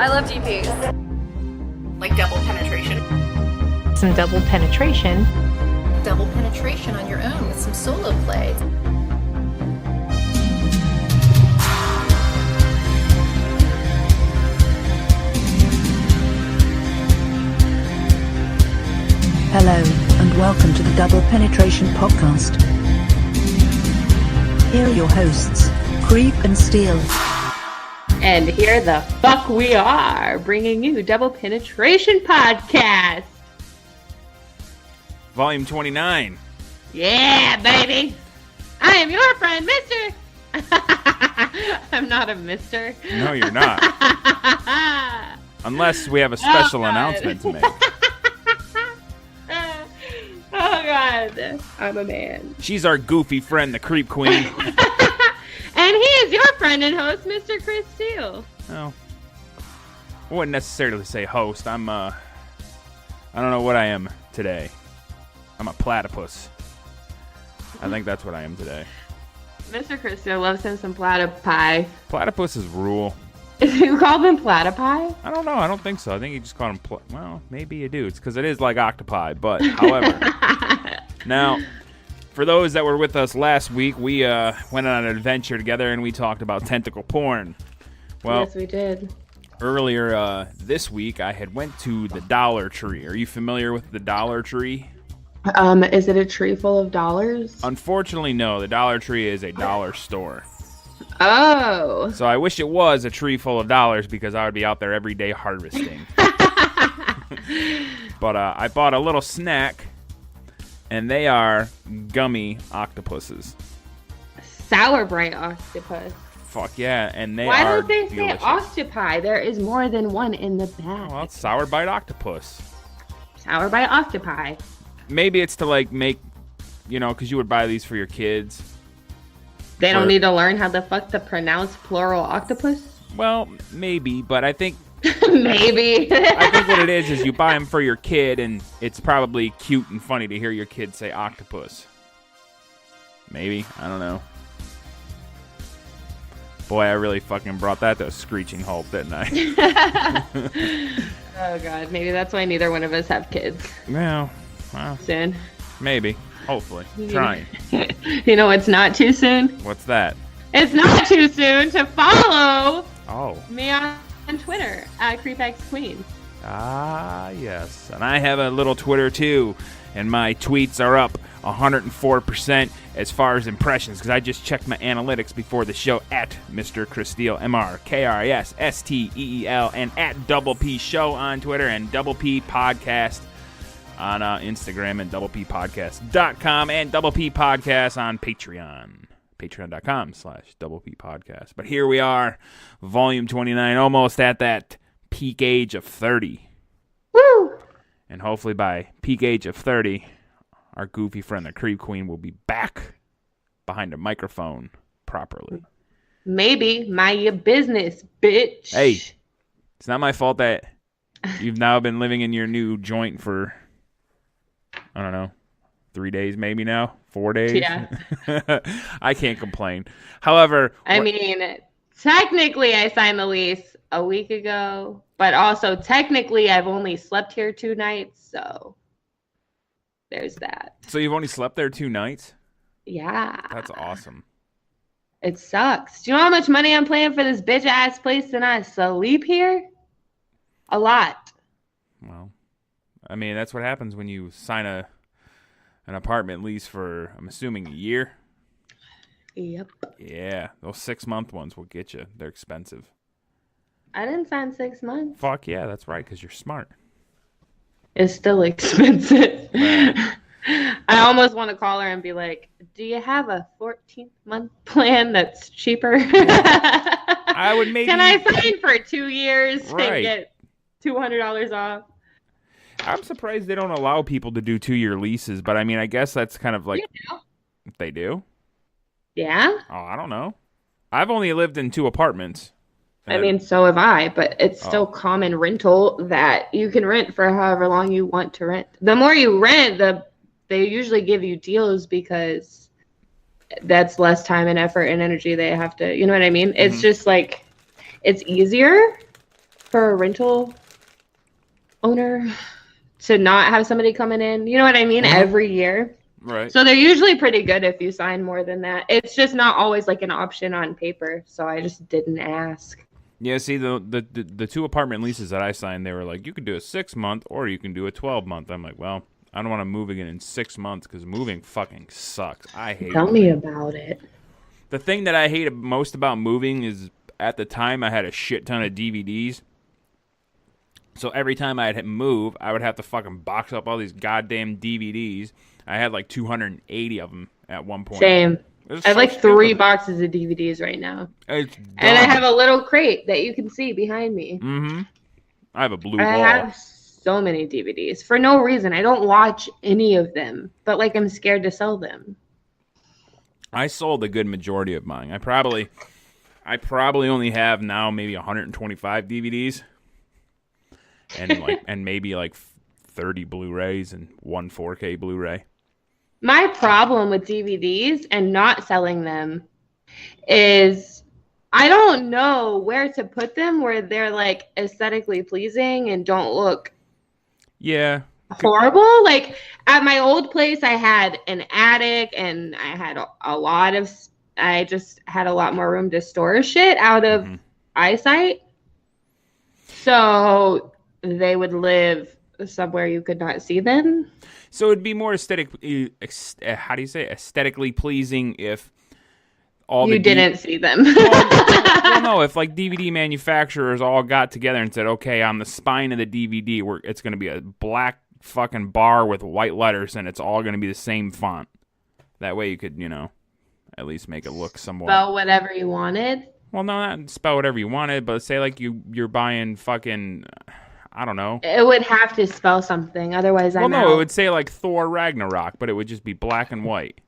I love DPs. Like double penetration. Some double penetration. Double penetration on your own with some solo play. Hello, and welcome to the Double Penetration Podcast. Here are your hosts, Creep and Steel. And here the fuck we are, bringing you Double Penetration Podcast. Volume 29. Yeah, baby. I am your friend, Mister. I'm not a mister. No, you're not. Unless we have a special announcement to make. Oh, God. I'm a man. She's our goofy friend, the Creep Queen. And he is your friend and host, Mr. Chris Steele. Well, I wouldn't necessarily say host. I don't know what I am today. I'm a platypus. I think that's what I am today. Mr. Chris Steele loves him some platypi. Platypuses rule. You call them platypi? I don't know. I don't think so. I think you just call them well, maybe you do. It's because it is like octopi. But, however. Now, for those that were with us last week, we went on an adventure together and we talked about tentacle porn. Well, Yes, we did. earlier this week, I had went to the Dollar Tree. Are you familiar with the Dollar Tree? Is it a tree full of dollars? Unfortunately, no. The Dollar Tree is a dollar store. Oh. So I wish it was a tree full of dollars because I would be out there every day harvesting. But I bought a little snack, and they are gummy octopuses. Sour bright octopus. Fuck yeah, and they Why are don't they delicious. say octopi? There is more than one in the bag. Well, it's sour bite octopus. Sour bright octopi. Maybe it's to like make, because you would buy these for your kids. They don't Or- need to learn how the fuck to pronounce plural octopus? Well, maybe, but I think Maybe. I think what it is you buy them for your kid, and it's probably cute and funny to hear your kid say octopus. Maybe. I don't know. Boy, I really fucking brought that to a screeching halt, didn't I? Oh, God. Maybe that's why neither one of us have kids well, soon. maybe. Hopefully. Trying. You know it's not too soon? What's that? It's not too soon to follow Oh. me on Twitter at CreepXQueen. Ah, yes. And I have a little Twitter, too. And my tweets are up 104% as far as impressions, because I just checked my analytics before the show at Mr. Chris Steele, MrKrisSteel, and at Double P Show on Twitter, and Double P Podcast on Instagram, and DoublePPodcast.com, and Double P Podcast on Patreon. Patreon.com/Double P Podcast. But here we are, Volume 29, almost at that peak age of 30. Woo! And hopefully by peak age of 30, our goofy friend, the Creep Queen, will be back behind a microphone properly. Maybe. Mind your business, bitch. Hey, it's not my fault that you've now been living in your new joint for, I don't know, 3 days maybe now? 4 days? Yeah. I can't complain. However... I mean, technically I signed the lease a week ago, but also technically I've only slept here 2 nights, so there's that. So you've only slept there 2 nights? Yeah. That's awesome. It sucks. Do you know how much money I'm paying for this bitch ass place and I sleep here? A lot. Well, I mean, that's what happens when you sign an apartment lease for, I'm assuming, a year. Yep. Yeah, those 6-month ones will get you. They're expensive. I didn't sign 6 months. Fuck yeah, that's right, because you're smart. It's still expensive. I almost want to call her and be like, do you have a 14-month plan that's cheaper? I would maybe... Can I sign for 2 years Right. and get $200 off? I'm surprised they don't allow people to do 2-year leases, but I mean, I guess that's kind of like... They do? Yeah? Oh, I don't know. I've only lived in 2 apartments. I mean, so have I, but it's still common rental that you can rent for however long you want to rent. The more you rent, they usually give you deals because that's less time and effort and energy they have to, you know what I mean? It's just like, it's easier for a rental owner to not have somebody coming in. You know what I mean? Every year. Right. So they're usually pretty good if you sign more than that. It's just not always like an option on paper. So I just didn't ask. Yeah, see, the 2 apartment leases that I signed, they were like, you can do a 6-month or you can do a 12-month. I'm like, well, I don't want to move again in 6 months because moving fucking sucks. I hate Tell moving. me about it. The thing that I hate most about moving is at the time I had a shit ton of DVDs. So every time I'd move, I would have to fucking box up all these goddamn DVDs. I had like 280 of them at one point. Same. It was I have so like 3 stupid. boxes of DVDs right now. It's dumb. And I have a little crate that you can see behind me. Mm-hmm. I have a blue I wall. have so many DVDs for no reason. I don't watch any of them, but like I'm scared to sell them. I sold a good majority of mine. I probably only have now maybe 125 DVDs, and maybe like 30 Blu-rays and 1 4K Blu-ray. My problem with DVDs and not selling them is I don't know where to put them where they're like aesthetically pleasing and don't look Yeah. horrible. Like at my old place, I had an attic and I had I just had a lot more room to store shit out of eyesight. So they would live somewhere you could not see them. So it'd be more aesthetically pleasing if all You didn't see them. well, no, if like DVD manufacturers all got together and said, okay, on the spine of the DVD, it's going to be a black fucking bar with white letters, and it's all going to be the same font. That way you could, at least make it look somewhat. Spell whatever you wanted. Well, no, not spell whatever you wanted, but say like you're buying fucking, I don't know. It would have to spell something, otherwise I'm Well, no, out. it would say like Thor Ragnarok, but it would just be black and white.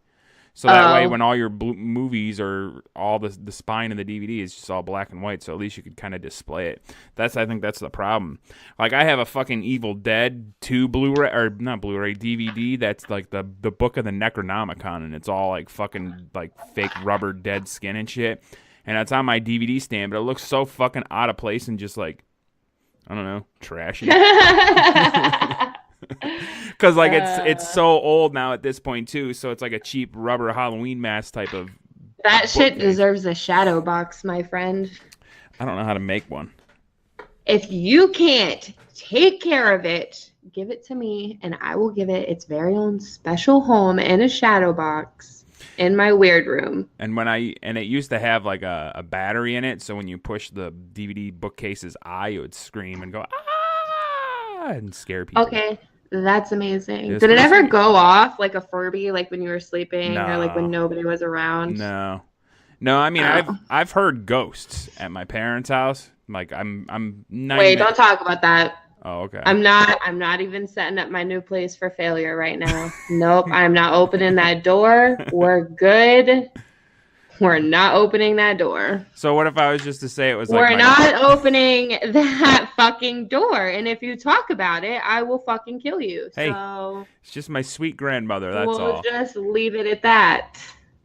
So that way, when all your movies or all the spine of the DVD is just all black and white, so at least you could kind of display it. I think that's the problem. Like I have a fucking Evil Dead 2 Blu-ray or not Blu-ray DVD that's like the book of the Necronomicon, and it's all like fucking like fake rubber dead skin and shit, and it's on my DVD stand, but it looks so fucking out of place and just like I don't know, trashy. Because like it's so old now at this point too, so it's like a cheap rubber Halloween mask type of. That shit bookcase. deserves a shadow box, my friend. I don't know how to make one. If you can't take care of it, give it to me, and I will give it its very own special home in a shadow box in my weird room. And it used to have like a battery in it, so when you push the DVD bookcase's eye, it would scream and go ah and scare people. Okay. That's amazing. It's Did it pretty ever sweet. go off like a Furby, like when you were sleeping or like No. when nobody was around? No. I mean Oh. I've heard ghosts at my parents' house. Like I'm 90 Wait, don't talk about that. Oh, okay. I'm not even setting up my new place for failure right now. Nope, I'm not opening that door. We're good. We're not opening that door. So what if I was just to say it was We're like not opening that fucking door. And if you talk about it, I will fucking kill you. Hey, So it's just my sweet grandmother, that's we'll all. just leave it at that.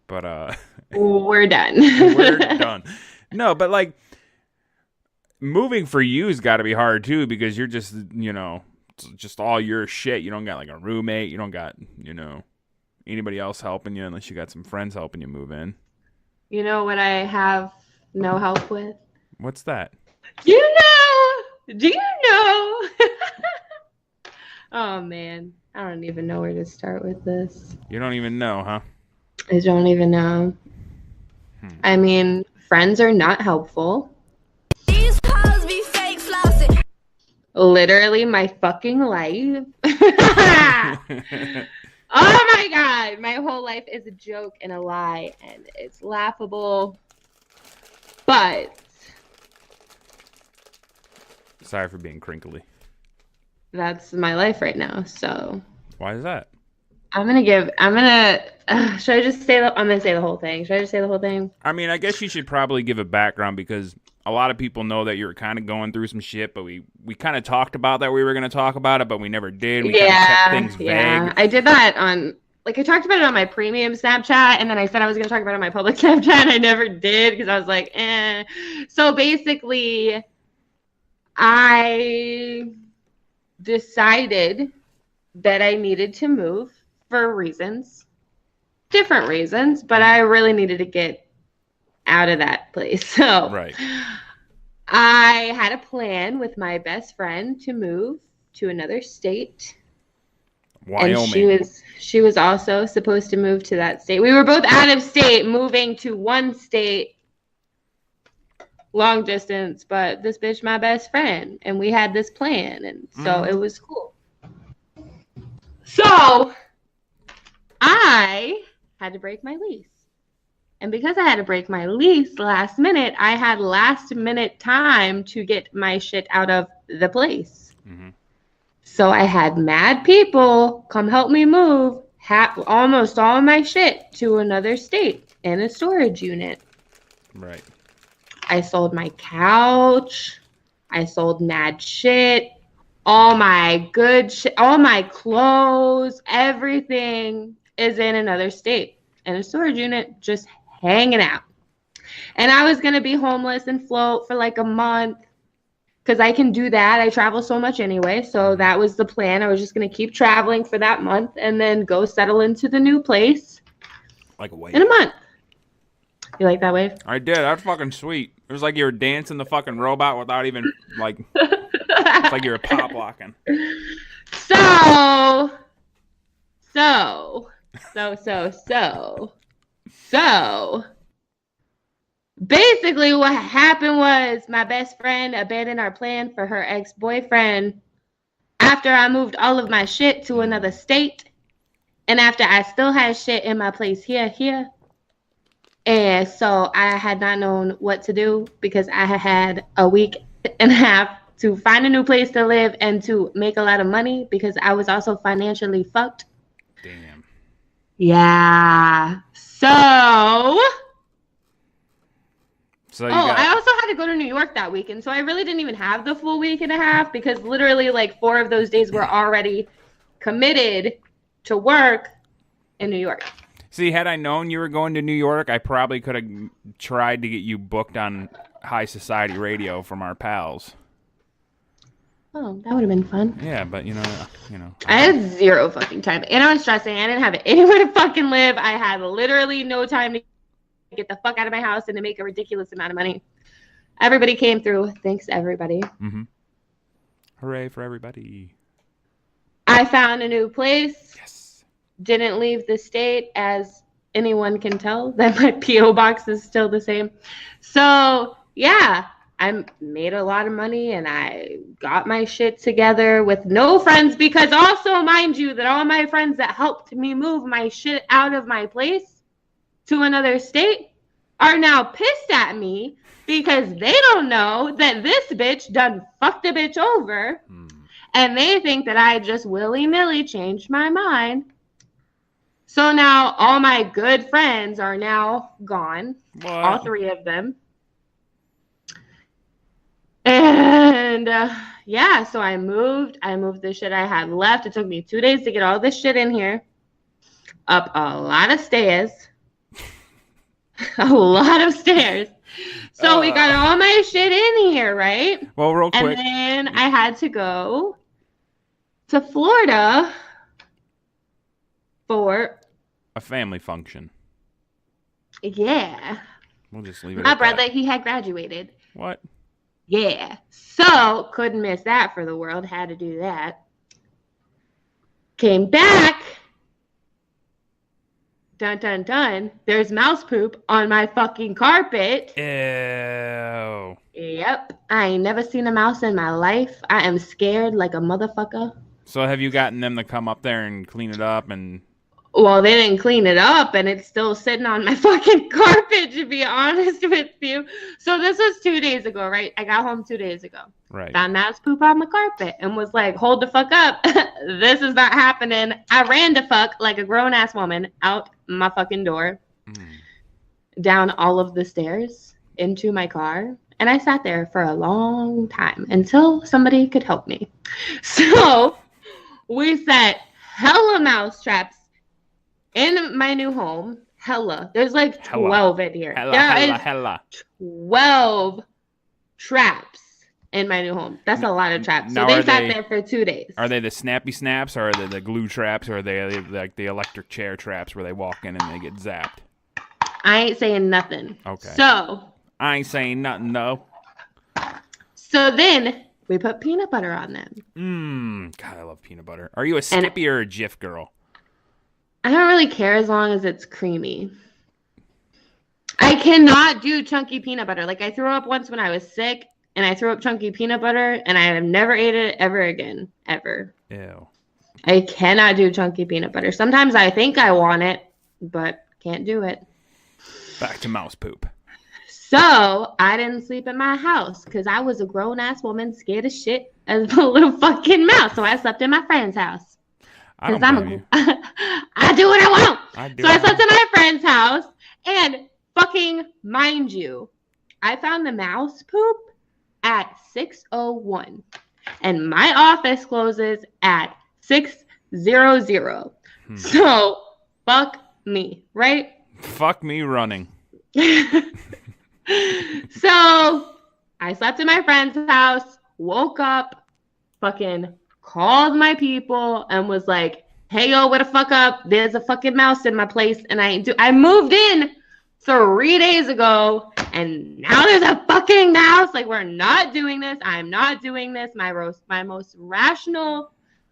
But We're done. we're done. No, but like moving for you's got to be hard too because you're just, just all your shit. You don't got like a roommate, you don't got, anybody else helping you unless you got some friends helping you move in. You know what I have no help with? What's that? Do you know? Oh man, I don't even know where to start with this. You don't even know, huh? I don't even know. I mean, friends are not helpful. These hoes be fake flossing. Literally my fucking life. Oh my god, my whole life is a joke and a lie, and it's laughable. But Sorry for being crinkly. that's my life right now, so Why is that? should I just say I'm gonna say the whole thing. Should I just say the whole thing? I mean, I guess you should probably give a background because a lot of people know that you're kind of going through some shit, but we kind of talked about that we were going to talk about it, but we never did. We kind of kept things vague. I did that on, like, I talked about it on my premium Snapchat, and then I said I was going to talk about it on my public Snapchat, and I never did because I was like, eh. So basically, I decided that I needed to move for reasons, different reasons, but I really needed to get out of that place. So Right. I had a plan with my best friend to move to another state. Wyoming. And she was also supposed to move to that state. We were both out of state, moving to one state, long distance, but this bitch my best friend, and we had this plan, and so it was cool. So I had to break my lease. And because I had to break my lease last minute, I had last minute time to get my shit out of the place. Mm-hmm. So I had mad people come help me move almost all of my shit to another state in a storage unit. Right. I sold my couch. I sold mad shit. All my good shit, all my clothes, everything is in another state in a storage unit, just hanging out. And I was going to be homeless and float for like a month because I can do that. I travel so much anyway. So that was the plan. I was just going to keep traveling for that month and then go settle into the new place Like a wave. in a month. You like that wave? I did. That's fucking sweet. It was like you were dancing the fucking robot without even, like, it's like you were pop locking. So basically what happened was my best friend abandoned our plan for her ex-boyfriend after I moved all of my shit to another state, and after I still had shit in my place here. And so I had not known what to do because I had a week and a half to find a new place to live and to make a lot of money because I was also financially fucked. Damn. Yeah. So you got... I also had to go to New York that weekend. So I really didn't even have the full week and a half because literally like 4 of those days were already committed to work in New York. See, had I known you were going to New York, I probably could have tried to get you booked on High Society Radio from our pals. Oh, that would have been fun. Yeah, but you know. I had zero fucking time. And I was stressing. I didn't have anywhere to fucking live. I had literally no time to get the fuck out of my house and to make a ridiculous amount of money. Everybody came through. Thanks, everybody. Mm-hmm. Hooray for everybody. I found a new place. Yes. Didn't leave the state, as anyone can tell that my P.O. box is still the same. So, yeah, I made a lot of money and I got my shit together with no friends because also, mind you, that all my friends that helped me move my shit out of my place to another state are now pissed at me because they don't know that this bitch done fucked a bitch over and they think that I just willy-nilly changed my mind. So now all my good friends are now gone. What? All 3 of them. And yeah, so I moved the shit I had left. It took me 2 days to get all this shit in here. Up a lot of stairs. A lot of stairs. So we got all my shit in here, right? Well, real quick. And then I had to go to Florida for a family function. Yeah. We'll just leave it My at brother, that. he had graduated. What? Yeah. So, couldn't miss that for the world. Had to do that. Came back. Dun, dun, dun. There's mouse poop on my fucking carpet. Ew. Yep. I ain't never seen a mouse in my life. I am scared like a motherfucker. So have you gotten them to come up there and clean it up and... Well, they didn't clean it up, and it's still sitting on my fucking carpet, to be honest with you. So this was 2 days ago, right? I got home 2 days ago. Right. Found mouse poop on my carpet and was like, hold the fuck up. This is not happening. I ran to fuck like a grown-ass woman out my fucking door, down all of the stairs, into my car. And I sat there for a long time until somebody could help me. So we set hella mouse traps in my new home. Hella. There's like 12 in here. Hella. 12 traps in my new home. That's a lot of traps. So Now, they are sat they- there for 2 days. Are they the snappy snaps, or are they the glue traps, or are they like the electric chair traps where they walk in and they get zapped? I ain't saying nothing. Okay. So I ain't saying nothing, though. then we put peanut butter on them. God, I love peanut butter. Are you a Skippy or a Jif girl? I don't really care as long as it's creamy. I cannot do chunky peanut butter. Like, I threw up once when I was sick, and I threw up chunky peanut butter, and I have never ate it ever again. Ever. Ew. I cannot do chunky peanut butter. Sometimes I think I want it, but can't do it. Back to mouse poop. So I didn't sleep in my house because I was a grown-ass woman scared as shit as a little fucking mouse. So I slept in my friend's house. I don't Because blame you. I do what I want. I do So I what I slept in my friend's house, and fucking mind you, I found the mouse poop at 6:01, and my office closes at 6:00. So fuck me, right? Fuck me running. So I slept in my friend's house, woke up, fucking called my people, and was like, hey, yo, what the fuck up? There's a fucking mouse in my place, and I moved in 3 days ago, and now there's a fucking mouse. Like, we're not doing this. I'm not doing this. My most rational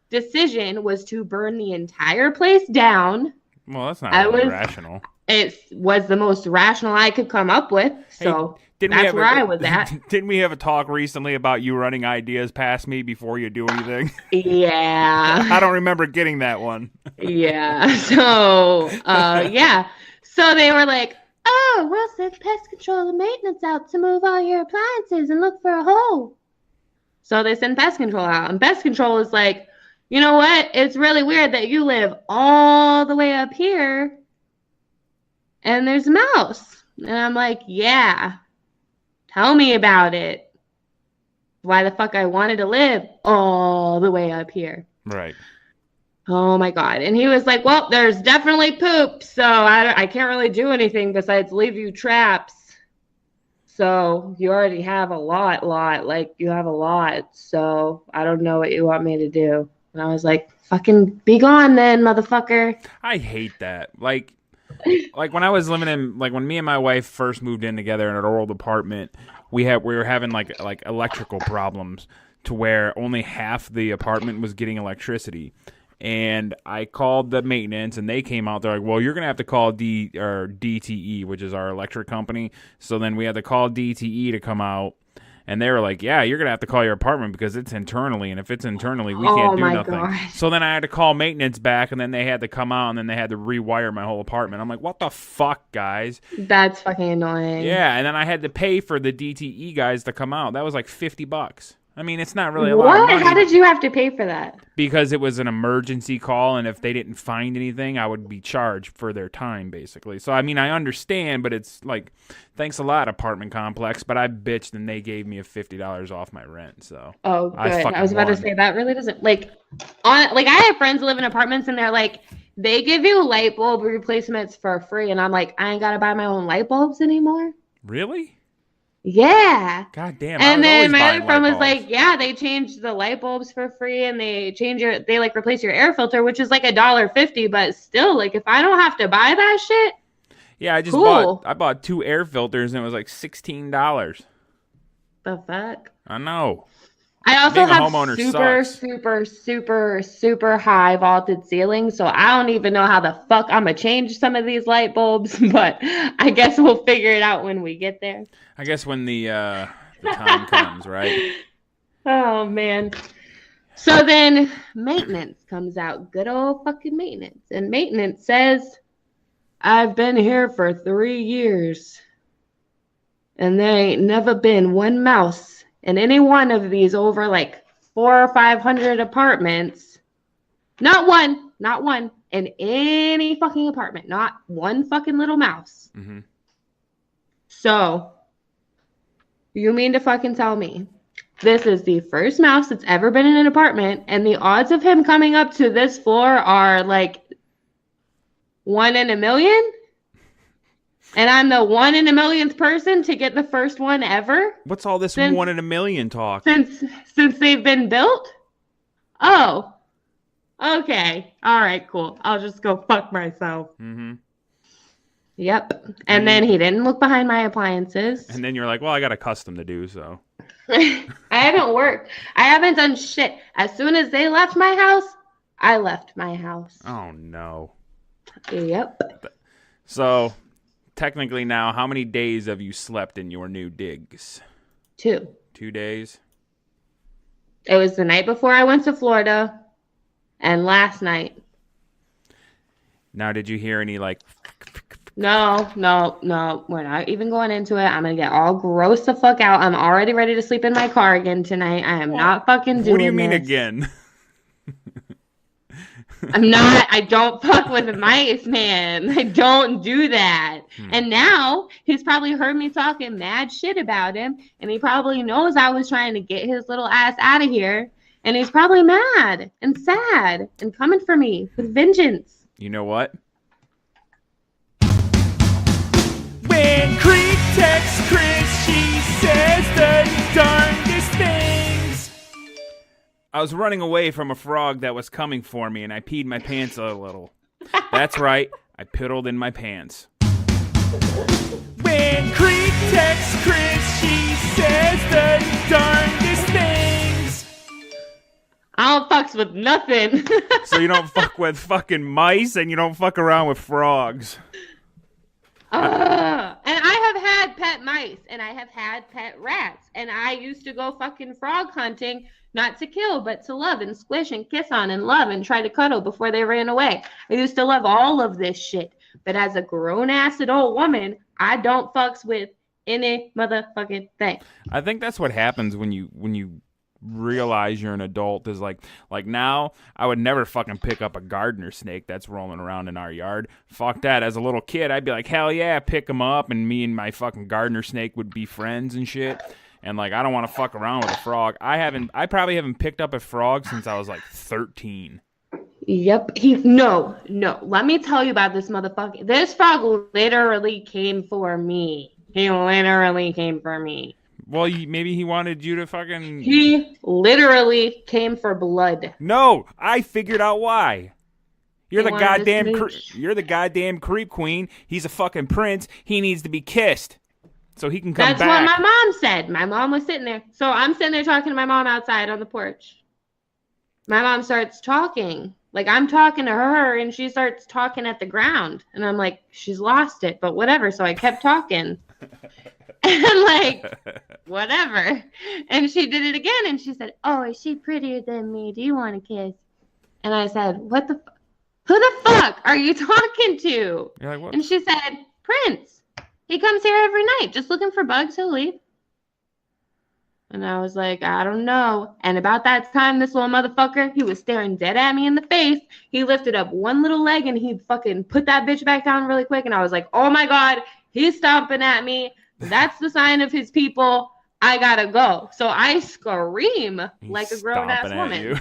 decision was to burn the entire place down. Well, that's not I really was- rational. It was the most rational I could come up with, so that's where I was at. Didn't we have a talk recently about you running ideas past me before you do anything? Yeah. I don't remember getting that one. Yeah. So, yeah. So they were like, oh, we'll send pest control and maintenance out to move all your appliances and look for a hole. So they send pest control out. And pest control is like, you know what? It's really weird that you live all the way up here and there's a mouse. And I'm like, yeah. Tell me about it. Why the fuck I wanted to live all the way up here. Right. Oh my God. And he was like, well, there's definitely poop. So I can't really do anything besides leave you traps. So you already have a lot. Like, you have a lot. So I don't know what you want me to do. And I was like, fucking be gone then, motherfucker. I hate that. Like when I was living in, like when me and my wife first moved in together in an old apartment, we were having like electrical problems to where only half the apartment was getting electricity. And I called the maintenance, and they came out. They're like, well, you're going to have to call DTE, which is our electric company. So then we had to call DTE to come out. And they were like, yeah, you're going to have to call your apartment because it's internally. And if it's internally, we can't do nothing. God. So then I had to call maintenance back, and then they had to come out, and then they had to rewire my whole apartment. I'm like, what the fuck, guys? That's fucking annoying. Yeah, and then I had to pay for the DTE guys to come out. That was like $50. I mean, it's not really a lot of What? money. How did you have to pay for that? Because it was an emergency call, and if they didn't find anything, I would be charged for their time, basically. So, I mean, I understand, but it's like, thanks a lot, apartment complex, but I bitched, and they gave me $50 off my rent, so. Oh, good. I fucking I was about won. to say that really doesn't like I have friends who live in apartments and they're like, they give you light bulb replacements for free, and I'm like, I ain't gotta buy my own light bulbs anymore. Really? Yeah. God damn. And I was then always my buying other friend light was bulbs. like, yeah, they changed the light bulbs for free, and they like replace your air filter, which is like $1.50, but still, like, if I don't have to buy that shit, Yeah, Cool. I bought 2 air filters, and it was like $16. the fuck? I know. I also Being a have homeowner super high vaulted ceilings, so I don't even know how the fuck I'm gonna change some of these light bulbs, but I guess we'll figure it out when we get there. I guess when the time comes, right? Oh man. So then maintenance comes out, good old fucking maintenance, and maintenance says, I've been here for 3 years, and there ain't never been one mouse in any one of these over like 400 or 500 apartments. Not one in any fucking apartment, not one fucking little mouse. Mm-hmm. So, you mean to fucking tell me this is the first mouse that's ever been in an apartment, and the odds of him coming up to this floor are like 1 in a million? And I'm the 1 in a millionth person to get the first one ever What's all this Since- 1 in a million talk? since they've been built. Oh, okay, all right, cool. I'll just go fuck myself. Mm-hmm. Yep. And then he didn't look behind my appliances. And then you're like, well, I got a custom to do, so. I haven't worked. I haven't done shit. As soon as they left my house, I left my house. Oh, no. Yep. So, technically now, how many days have you slept in your new digs? 2. 2 days? It was the night before I went to Florida and last night. Now, did you hear any, like... No. We're not even going into it. I'm going to get all gross the fuck out. I'm already ready to sleep in my car again tonight. I am not fucking doing What do you mean this. again? I'm not. I don't fuck with mice, man. I don't do that. And now he's probably heard me talking mad shit about him, and he probably knows I was trying to get his little ass out of here, and he's probably mad and sad and coming for me with vengeance. You know what? When Creek texts Chris, she says the darndest things. I was running away from a frog that was coming for me, and I peed my pants a little. That's right, I piddled in my pants. When Creek texts Chris, she says the darndest things. I don't fucks with nothing. So you don't fuck with fucking mice, and you don't fuck around with frogs. And I have had pet mice, and I have had pet rats, and I used to go fucking frog hunting, not to kill, but to love and squish and kiss on and love and try to cuddle before they ran away. I used to love all of this shit, but as a grown-ass adult woman, I don't fucks with any motherfucking thing. I think that's what happens when you realize you're an adult. Is like now I would never fucking pick up a gardener snake that's rolling around in our yard. Fuck that. As a little kid, I'd be like, hell yeah, pick him up, and me and my fucking gardener snake would be friends and shit. And like, I don't want to fuck around with a frog. I probably haven't picked up a frog since I was like 13. Yep. No. Let me tell you about this motherfucker. This frog literally came for me. He literally came for me. Well, maybe he wanted you to fucking... He literally came for blood. No, I figured out why. You're He the wanted to goddamn smooch. you're the goddamn creep queen. He's a fucking prince. He needs to be kissed so he can come That's back. what my mom said. My mom was sitting there. So I'm sitting there talking to my mom outside on the porch. My mom starts talking. Like, I'm talking to her, and she starts talking at the ground. And I'm like, she's lost it, but whatever. So I kept talking. And like, whatever. And she did it again, and she said, oh, is she prettier than me? Do you want a kiss? And I said, what the who the fuck are you talking to? You're like, what? And she said, Prince. He comes here every night, just looking for bugs. He'll leave. And I was like, I don't know. And about that time, this little motherfucker, he was staring dead at me in the face. He lifted up one little leg, and he fucking put that bitch back down really quick. And I was like, oh my God, he's stomping at me. That's the sign of his people. I gotta go. So I scream like a grown-ass stomping at woman. you.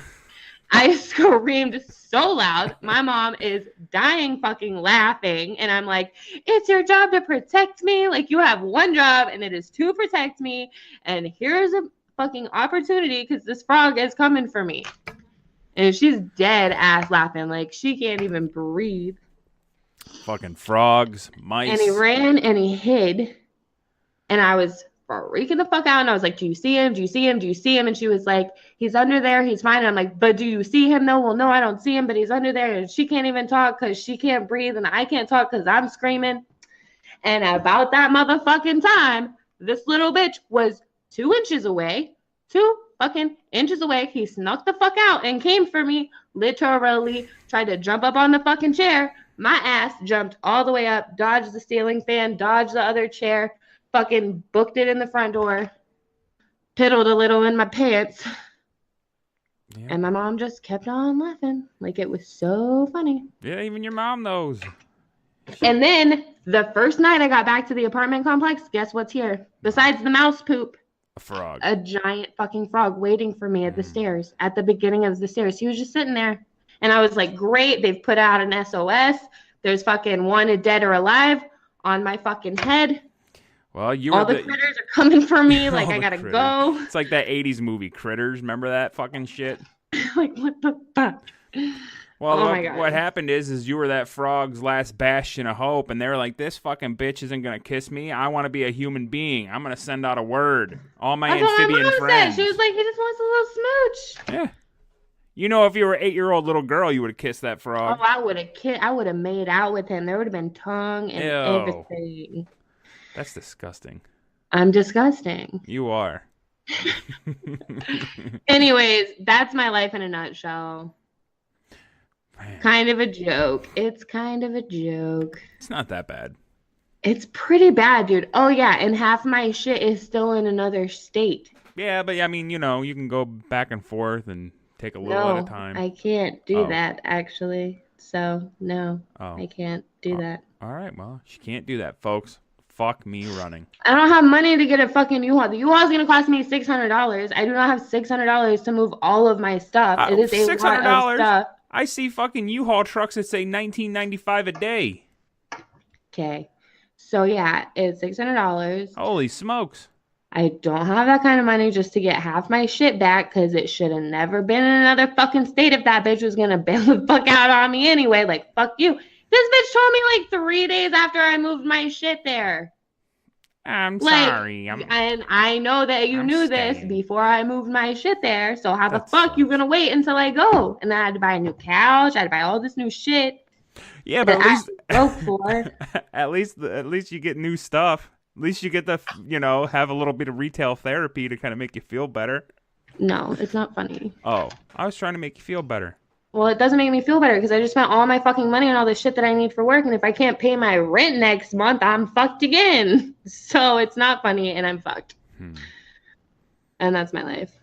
I screamed so loud. My mom is dying fucking laughing. And I'm like, it's your job to protect me. Like, you have one job, and it is to protect me. And here's a fucking opportunity because this frog is coming for me. And she's dead ass laughing. Like, she can't even breathe. Fucking frogs, mice. And he ran and he hid. And I was freaking the fuck out. And I was like, do you see him? Do you see him? Do you see him? And she was like, he's under there. He's fine. And I'm like, but do you see him? No. Well, no, I don't see him, but he's under there. And she can't even talk because she can't breathe. And I can't talk because I'm screaming. And about that motherfucking time, this little bitch was 2 inches away. 2 fucking inches away. He snuck the fuck out and came for me. Literally tried to jump up on the fucking chair. My ass jumped all the way up, dodged the ceiling fan, dodged the other chair, fucking booked it in the front door, piddled a little in my pants. Yeah. And my mom just kept on laughing like it was so funny. Yeah, even your mom knows. And then the first night I got back to the apartment complex, guess what's here? Besides the mouse poop. A frog. A giant fucking frog waiting for me at the stairs, at the beginning of the stairs. He was just sitting there. And I was like, great, they've put out an SOS. There's fucking wanted dead or alive on my fucking head. Well, All the critters are coming for me. Like, I gotta critters. go. It's like that 80s movie, Critters. Remember that fucking shit? Like, what the fuck? Well, Oh my God. what happened is you were that frog's last bastion of hope, and they were like, this fucking bitch isn't going to kiss me. I want to be a human being. I'm going to send out a word. All my That's what amphibian my mom friends. said. She was like, he just wants a little smooch. Yeah. You know, if you were an 8-year-old little girl, you would have kissed that frog. Oh, I would have made out with him. There would have been tongue and Ew. everything. That's disgusting. I'm disgusting. You are. Anyways, that's my life in a nutshell. Man, Kind of a joke. It's kind of a joke. it's not that bad. It's pretty bad, dude. Oh, yeah, and half my shit is still in another state. Yeah, but I mean, you know, you can go back and forth and take a little at a time. I can't do Oh. that, actually. So, no, Oh. I can't do that. All right, well, she can't do that, folks. Fuck me running. I don't have money to get a fucking U-Haul. The U-Haul is going to cost me $600. I do not have $600 to move all of my stuff. It is a lot $600? of stuff. I see fucking U-Haul trucks that say $19.95 a day. Okay. So, yeah, it's $600. Holy smokes. I don't have that kind of money just to get half my shit back because it should have never been in another fucking state if that bitch was going to bail the fuck out on me anyway. Like, fuck you. This bitch told me like 3 days after I moved my shit there. I'm Like, sorry. And I know that you I'm knew staying. this before I moved my shit there. So how the That fuck you sucks. gonna wait until I go? And then I had to buy a new couch. I had to buy all this new shit Yeah, but that I broke for. at least you get new stuff. At least you get to, have a little bit of retail therapy to kind of make you feel better. No, it's not funny. Oh, I was trying to make you feel better. Well, it doesn't make me feel better because I just spent all my fucking money on all the shit that I need for work. And if I can't pay my rent next month, I'm fucked again. So it's not funny and I'm fucked. And that's my life.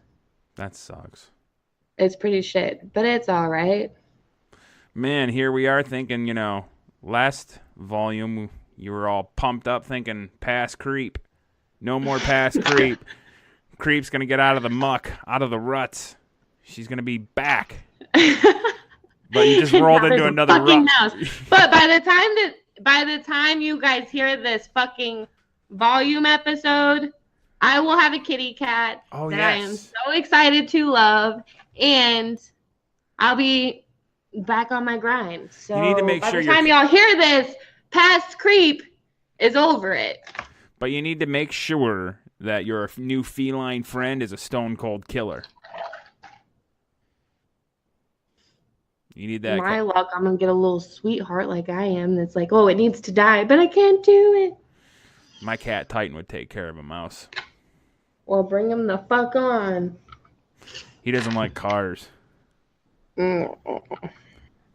That sucks. It's pretty shit, but it's all right. Man, here we are thinking, last volume you were all pumped up thinking past creep. No more past creep. Creep's going to get out of the muck, out of the ruts. She's going to be back. But you just rolled into another fucking rut. mouse. But by the time you guys hear this fucking volume episode, I will have a kitty cat Oh, that I am yes. so excited to love, and I'll be back on my grind. So You need to make by sure the your time y'all hear this, past creep is over it. But you need to make sure that your new feline friend is a stone cold killer. You need that. My luck, I'm gonna get a little sweetheart like I am. That's like, oh, it needs to die, but I can't do it. My cat Titan would take care of a mouse. Well, bring him the fuck on. He doesn't like cars. Mm.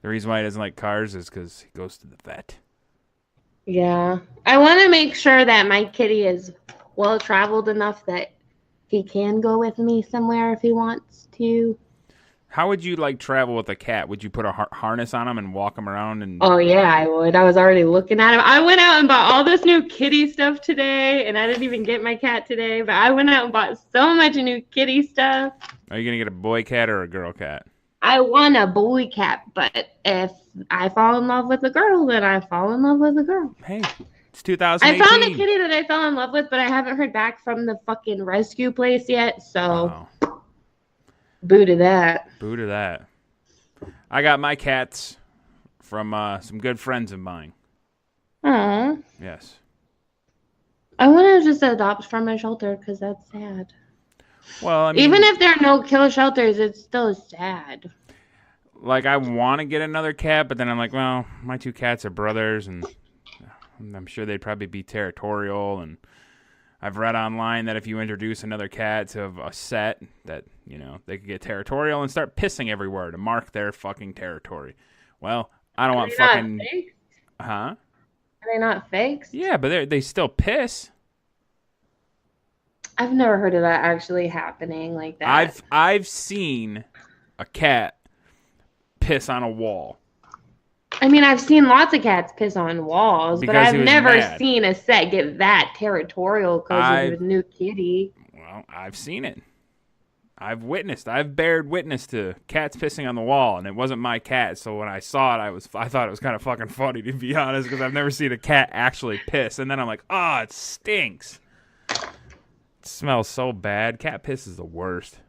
The reason why he doesn't like cars is because he goes to the vet. Yeah. I want to make sure that my kitty is well traveled enough that he can go with me somewhere if he wants to. How would you travel with a cat? Would you put a harness on him and walk him around? And Oh, yeah, I would. I was already looking at him. I went out and bought all this new kitty stuff today, and I didn't even get my cat today, but I went out and bought so much new kitty stuff. Are you gonna get a boy cat or a girl cat? I want a boy cat, but if I fall in love with a girl, then I fall in love with a girl. Hey, it's 2018. I found a kitty that I fell in love with, but I haven't heard back from the fucking rescue place yet, so Oh, boo to that. boo to that. I got my cats from some good friends of mine. Aw. Yes. I want to just adopt from a shelter because that's sad. Well, I mean, Even if there are no kill shelters, it's still sad. I want to get another cat, but then I'm like, well, my two cats are brothers, and I'm sure they'd probably be territorial. And I've read online that if you introduce another cat to a set, that they could get territorial and start pissing everywhere to mark their fucking territory. Well, I don't want fucking huh? Are they not fakes? Yeah, but they still piss. I've never heard of that actually happening like that. I've seen a cat piss on a wall. I mean, I've seen lots of cats piss on walls, but Because he I've was never mad. seen a set get that territorial because of a new kitty. Well, I've seen it. I've bared witness to cats pissing on the wall, and it wasn't my cat. So when I saw it, I thought it was kind of fucking funny, to be honest, because I've never seen a cat actually piss. And then I'm like, oh, it stinks. It smells so bad. Cat piss is the worst.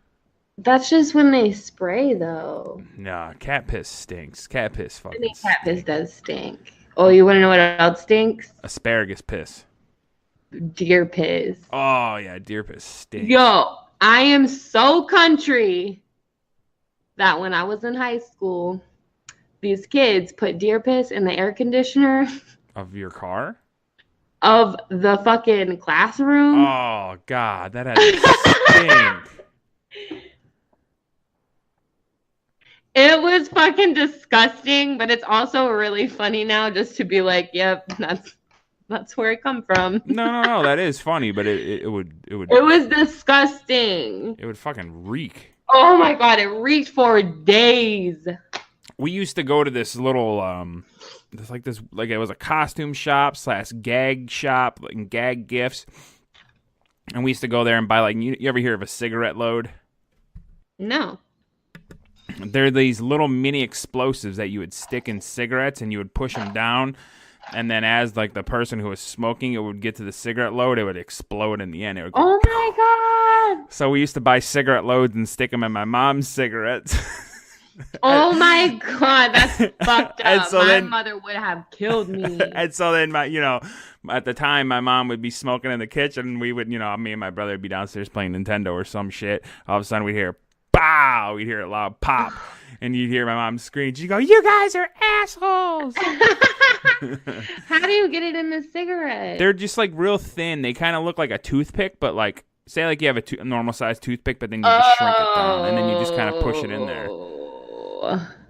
That's just when they spray, though. Nah, cat piss stinks. Cat piss fucking I think cat piss does stink. Oh, you want to know what else stinks? Asparagus piss. Deer piss. Oh, yeah, deer piss stinks. Yo, I am so country that when I was in high school, these kids put deer piss in the air conditioner Of your car? of the fucking classroom. Oh, God, that had to stink. It was fucking disgusting, but it's also really funny now just to be like, yep, that's where it come from. No, that is funny, but it would It was disgusting. it would fucking reek. Oh my god, it reeked for days. We used to go to this little it was a costume shop / gag shop and gag gifts, and we used to go there and buy like you ever hear of a cigarette load? No. They're these little mini explosives that you would stick in cigarettes, and you would push them down, and then as like the person who was smoking it would get to the cigarette load, it would explode in the end. It would go, Oh my god. so we used to buy cigarette loads and stick them in my mom's cigarettes. Oh my god, that's fucked And up. so My then- mother would have killed me. And so then at the time my mom would be smoking in the kitchen, and we would, me and my brother would be downstairs playing Nintendo or some shit. All of a sudden we'd hear pow, we'd hear a loud pop, and you'd hear my mom scream. She'd go, "You guys are assholes." How do you get it in the cigarette? They're just like real thin. They kind of look like a toothpick, but like say like you have a normal sized toothpick, but then you just shrink it down, and then you just kind of push it in there.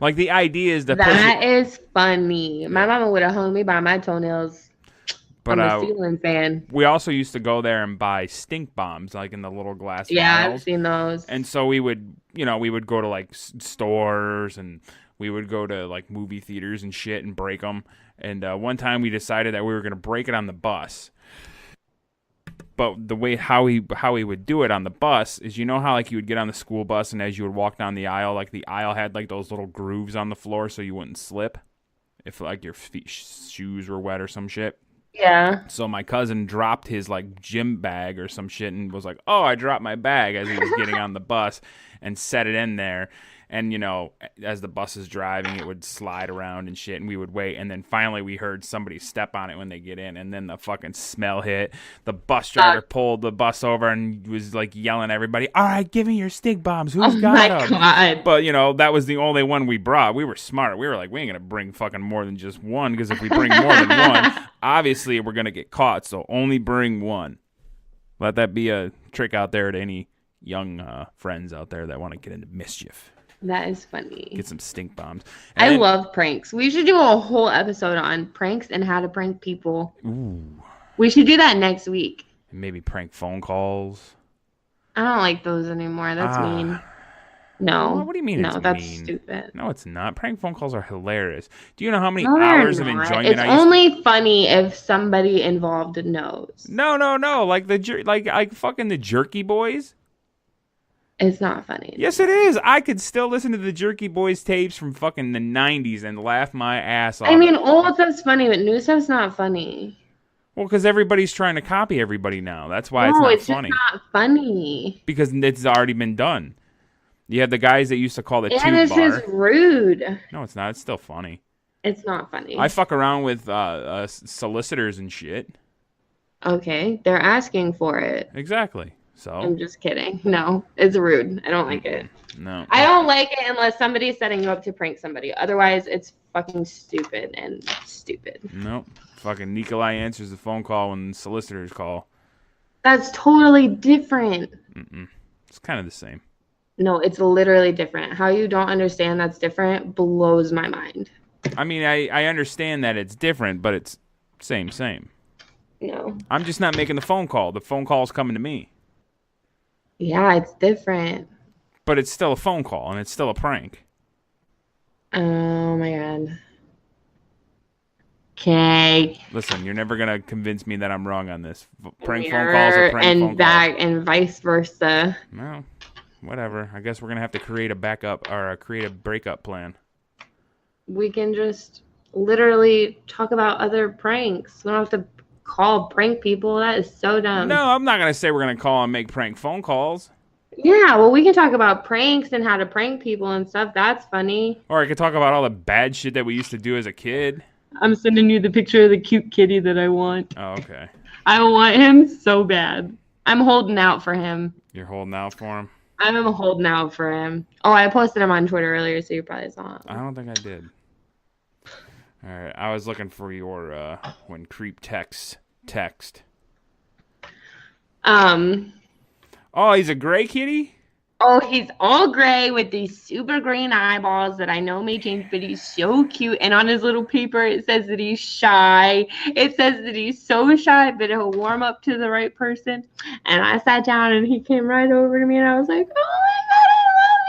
Like the idea is to push That it. is funny. My mama would have hung me by my toenails. But I'm a ceiling fan. we also used to go there and buy stink bombs, like in the little glass Yeah, vials. I've seen those. And so we would go to like stores, and we would go to like movie theaters and shit and break them. And one time we decided that we were going to break it on the bus. But the way how he would do it on the bus is, how like you would get on the school bus, and as you would walk down the aisle, like the aisle had like those little grooves on the floor so you wouldn't slip if like your shoes were wet or some shit. Yeah. So my cousin dropped his like gym bag or some shit and was like, "Oh, I dropped my bag," as he was getting on the bus, and set it in there. And, as the bus is driving, it would slide around and shit, and we would wait. And then finally we heard somebody step on it when they get in, and then the fucking smell hit. The bus driver pulled the bus over and was like yelling at everybody, "All right, give me your stink bombs. Who's Oh got my them?" god. But, that was the only one we brought. We were smart. We were like, we ain't going to bring fucking more than just one, because if we bring more than one, obviously we're going to get caught. So only bring one. Let that be a trick out there to any young friends out there that want to get into mischief. That is funny. Get some stink bombs. I love pranks. We should do a whole episode on pranks and how to prank people. Ooh. We should do that next week. Maybe prank phone calls. I don't like those anymore. That's mean. No. Well, what do you mean No, it's that's mean? stupid. No, it's not. Prank phone calls are hilarious. Do you know how many No, they're hours of not. enjoyment It's I used only funny if somebody involved knows. No. Like like fucking the Jerky Boys. It's not funny. Yes, it is. I could still listen to the Jerky Boys tapes from fucking the 90s and laugh my ass off. I mean, old stuff's funny, but new stuff's not funny. Well, because everybody's trying to copy everybody now. That's why No, it's not funny. just not funny. Because it's already been done. You have the guys that used to call the And tube it's bar. just rude. No, it's not. It's still funny. It's not funny. I fuck around with solicitors and shit. Okay, they're asking for it. Exactly. So I'm just kidding. No, it's rude. I don't like it. no. I don't like it unless somebody's setting you up to prank somebody. Otherwise, it's fucking stupid and stupid. Nope. Fucking Nikolai answers the phone call when solicitors call. That's totally different. It's kind of the same. No, it's literally different. How you don't understand that's different blows my mind. I mean, I understand that it's different, but it's same. No. I'm just not making the phone call. The phone call's coming to me. Yeah, it's different. But it's still a phone call, and it's still a prank. Oh my god. Okay. Listen, you're never going to convince me that I'm wrong on this. Prank phone calls are prank phone calls. And vice versa. No. whatever. I guess we're gonna have to create a backup or create a breakup plan. We can just literally talk about other pranks. We don't have to call prank people. That is so dumb. No, I'm not gonna say we're gonna call and make prank phone calls. Yeah, well, we can talk about pranks and how to prank people and stuff. That's funny. Or I could talk about all the bad shit that we used to do as a kid. I'm sending you the picture of the cute kitty that I want. Oh, okay. I want him so bad. I'm holding out for him. You're holding out for him? I'm holding out for him. Oh, I posted him on Twitter earlier, so you probably saw him. I don't think I did. All right, I was looking for your when creep text. Oh, he's a gray kitty? Oh, he's all gray with these super green eyeballs that I know may change, but he's so cute. And on his little paper, it says that he's shy. It says that he's so shy, but he'll warm up to the right person. And I sat down, and he came right over to me, and I was like, oh, my God, I love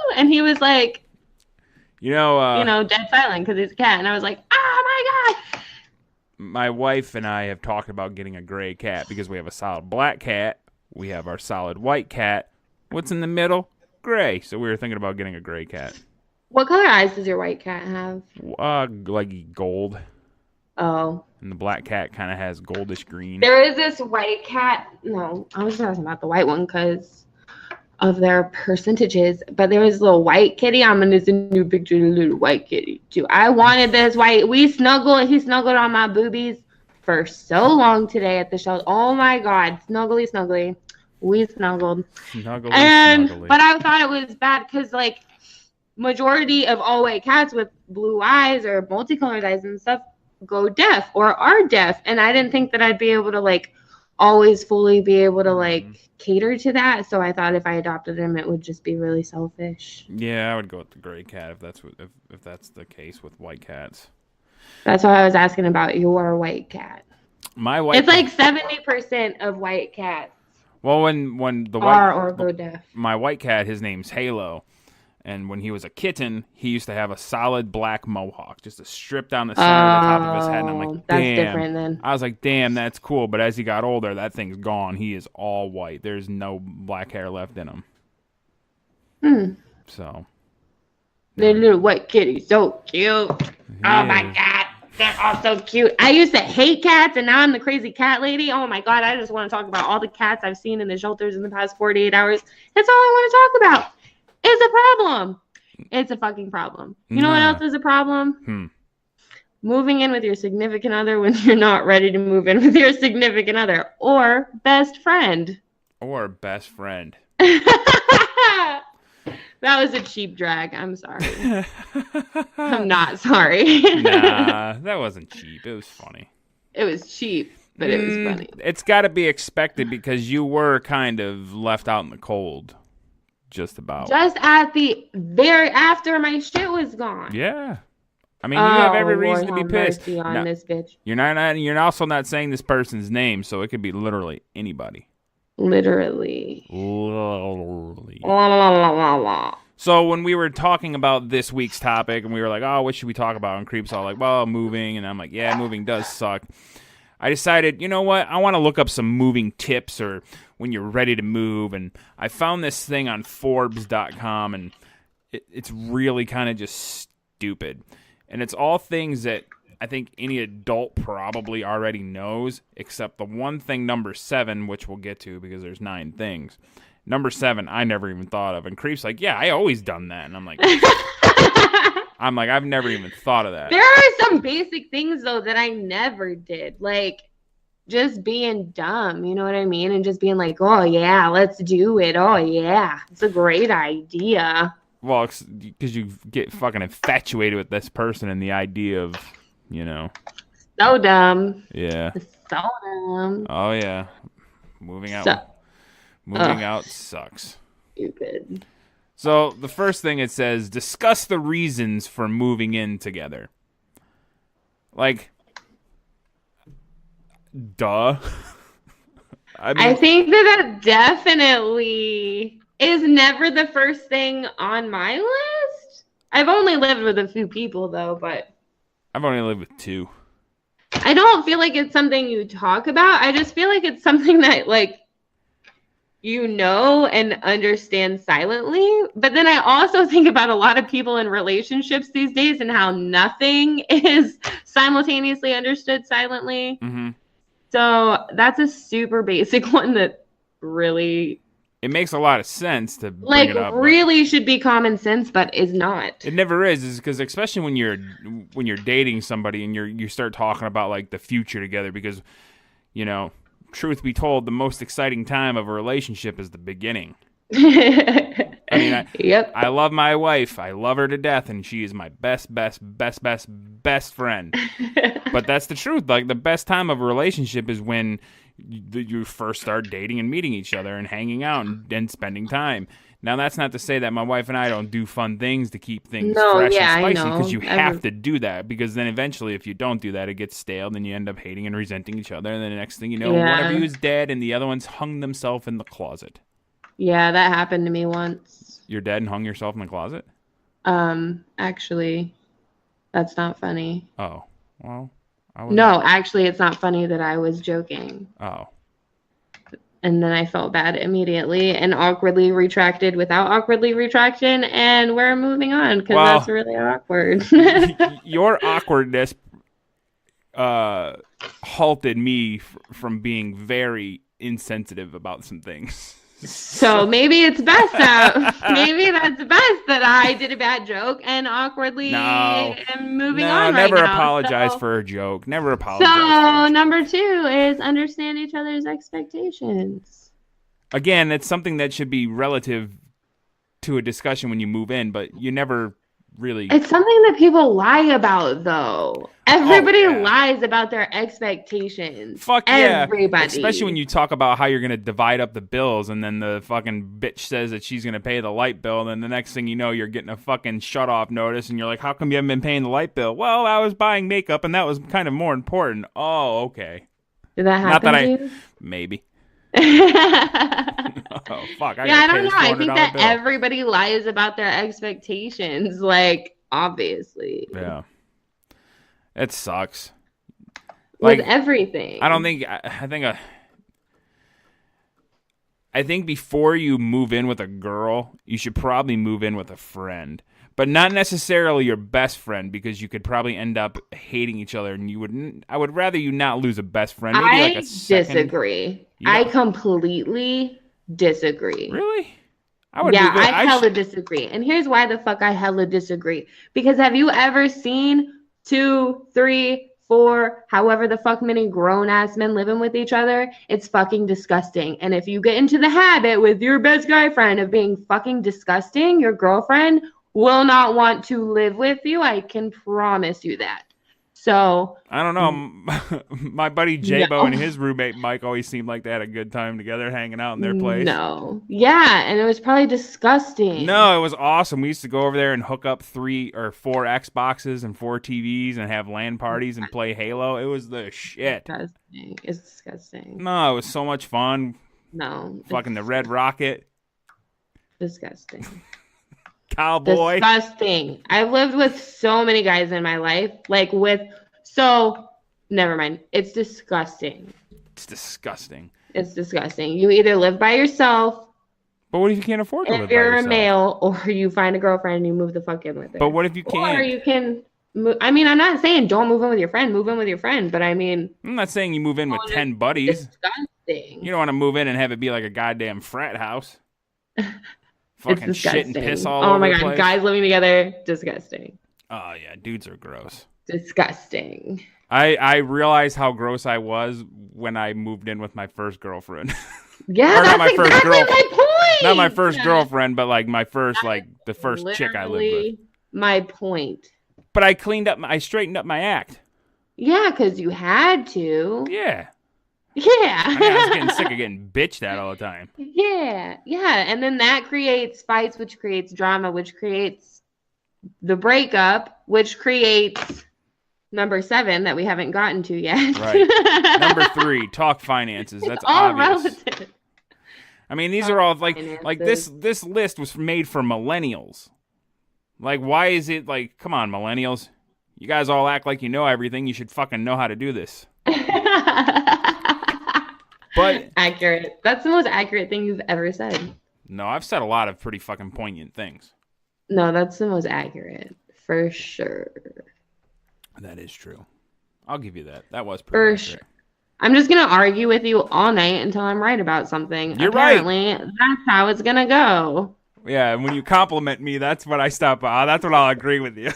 you. And he was like, dead silent because he's a cat. And I was like, oh, my God. My wife and I have talked about getting a gray cat because we have a solid black cat. We have our solid white cat. What's in the middle? Gray. So we were thinking about getting a gray cat. What color eyes does your white cat have? Like gold. Oh. And the black cat kind of has goldish green. There is this white cat. No, I was talking about the white one because of their percentages. But there was a little white kitty. I'm going to send you a picture of the little white kitty, too. I wanted this white. He snuggled on my boobies for so long today at the show. Oh, my God. Snuggly. We snuggled. Snuggly. But I thought it was bad because, like, majority of all white cats with blue eyes or multicolored eyes and stuff go deaf or are deaf. And I didn't think that I'd be able to, like, always fully be able to, like, cater to that. So I thought if I adopted him, it would just be really selfish. Yeah, I would go with the gray cat if that's the case with white cats. That's why I was asking about your white cat. My white It's like 70% of white cats. Well, when the are or go deaf. My white cat, his name's Halo, and when he was a kitten, he used to have a solid black mohawk, just a strip down the center of the top of his head. And I'm like, damn. That's different then. I was like, damn, that's cool. But as he got older, that thing's gone. He is all white. There's no black hair left in him. So. The little white kitty, so cute. Yeah. Oh my God. They're all so cute. I used to hate cats, and now I'm the crazy cat lady. Oh, my God. I just want to talk about all the cats I've seen in the shelters in the past 48 hours. That's all I want to talk about. It's a problem. It's a fucking problem. You know what else is a problem? Moving in with your significant other when you're not ready to move in with your significant other. Or best friend. That was a cheap drag. I'm sorry. I'm not sorry. Nah, that wasn't cheap. It was funny. It was cheap, but it was funny. It's got to be expected because you were kind of left out in the cold. Just about. Just at the very after my shit was gone. Yeah. I mean, you have every reason to be pissed. On this bitch. You're also not saying this person's name, so it could be literally anybody. Literally. So when we were talking about this week's topic and we were like, oh, what should we talk about? And Creep's all like, well, moving. And I'm like, yeah, moving does suck. I decided, you know what? I want to look up some moving tips or when you're ready to move. And I found this thing on Forbes.com and it's really kind of just stupid. And it's all things that I think any adult probably already knows, except the one thing, number 7, which we'll get to because there's 9 things. Number 7, I never even thought of. And Creep's like, yeah, I always done that. And I'm like, I've never even thought of that. There are some basic things, though, that I never did. Like, just being dumb, you know what I mean? And just being like, oh, yeah, let's do it. Oh, yeah, it's a great idea. Well, because you get fucking infatuated with this person and the idea of, So dumb. Yeah. So dumb. Oh, yeah. Moving out sucks. Stupid. So the first thing it says, discuss the reasons for moving in together. Like, duh. I think that definitely is never the first thing on my list. I've only lived with a few people, though, but I've only lived with 2. I don't feel like it's something you talk about. I just feel like it's something that, like, you know and understand silently. But then I also think about a lot of people in relationships these days and how nothing is simultaneously understood silently. Mm-hmm. So that's a super basic one that really, It makes a lot of sense to bring it up. really should be common sense, but is not. It never is because especially when you're dating somebody and you start talking about like the future together, because truth be told, the most exciting time of a relationship is the beginning. I mean, Yep. I love my wife. I love her to death, and she is my best friend. But that's the truth. Like, the best time of a relationship is when you first start dating and meeting each other and hanging out and spending time. Now, that's not to say that my wife and I don't do fun things to keep things fresh and spicy, because you have to do that, because then eventually if you don't do that, it gets stale, then you end up hating and resenting each other, and then the next thing you know, one of you is dead and the other one's hung themselves in the closet. Yeah, that happened to me once. You're dead and hung yourself in the closet? Actually, that's not funny. Oh, well, No, actually, it's not funny that I was joking. Oh. And then I felt bad immediately and awkwardly retracted without awkwardly retraction, and we're moving on because that's really awkward. Your awkwardness halted me from being very insensitive about some things. So maybe it's best maybe that's best that I did a bad joke and awkwardly am moving on right never now. Apologize for a joke. Never apologize. So number 2 is understand each other's expectations. Again, it's something that should be relative to a discussion when you move in, but you never really... It's something that people lie about, though. Everybody lies about their expectations. Fuck yeah. Everybody. Especially when you talk about how you're going to divide up the bills, and then the fucking bitch says that she's going to pay the light bill, and then the next thing you know, you're getting a fucking shut-off notice, and you're like, how come you haven't been paying the light bill? Well, I was buying makeup, and that was kind of more important. Oh, okay. Did that happen to you? Maybe. Oh, fuck. I don't know. I think that everybody lies about their expectations, like, obviously. Yeah. It sucks. With everything. I think before you move in with a girl, you should probably move in with a friend. But not necessarily your best friend, because you could probably end up hating each other, and I would rather you not lose a best friend. Maybe like a second. Disagree. I completely disagree. Really? I hella disagree. And here's why the fuck I hella disagree. Because have you ever seen 2, 3, 4, however the fuck many grown-ass men living with each other? It's fucking disgusting. And if you get into the habit with your best guy friend of being fucking disgusting, your girlfriend will not want to live with you. I can promise you that. So I don't know. My buddy J-Bo and his roommate Mike always seemed like they had a good time together hanging out in their place. No. Yeah, and it was probably disgusting. No, it was awesome. We used to go over there and hook up 3 or 4 Xboxes and 4 TVs and have LAN parties and play Halo. It was the shit. It's disgusting. No, it was so much fun. No. Fucking the Red Rocket. Disgusting. Cowboy. Disgusting. I've lived with so many guys in my life. Never mind. It's disgusting. It's disgusting. It's disgusting. You either live by yourself. But what if you can't afford to live by yourself? If you're a male, or you find a girlfriend and you move the fuck in with her. But what if you can't? Or you can... I mean, I'm not saying don't move in with your friend. Move in with your friend. But I mean... I'm not saying you move in with 10 buddies. Disgusting. You don't want to move in and have it be like a goddamn frat house. Fucking shit and piss all over the place. Oh my god, guys living together, disgusting. Oh yeah, dudes are gross. Disgusting. I realized how gross I was when I moved in with my first girlfriend. Yeah, that's exactly my point. Not my first girlfriend, but like my first, the first chick I lived with. My point. But I straightened up my act. Yeah, because you had to. Yeah. Yeah. I was getting sick of getting bitched at all the time. Yeah. And then that creates fights, which creates drama, which creates the breakup, which creates number 7 that we haven't gotten to yet. Right. Number 3, talk finances. That's all obvious. Relative. I mean, these are all like this list was made for millennials. Like, why is it come on, millennials? You guys all act like you know everything. You should fucking know how to do this. But accurate. That's the most accurate thing you've ever said. no, I've said a lot of pretty fucking poignant things. No, that's the most accurate. For sure. That is true. I'll give you that. That was For pretty sure. accurate. I'm just going to argue with you all night until I'm right about something. You're right. Apparently, that's how it's going to go. Yeah, and when you compliment me, that's when I stop. That's when I'll agree with you.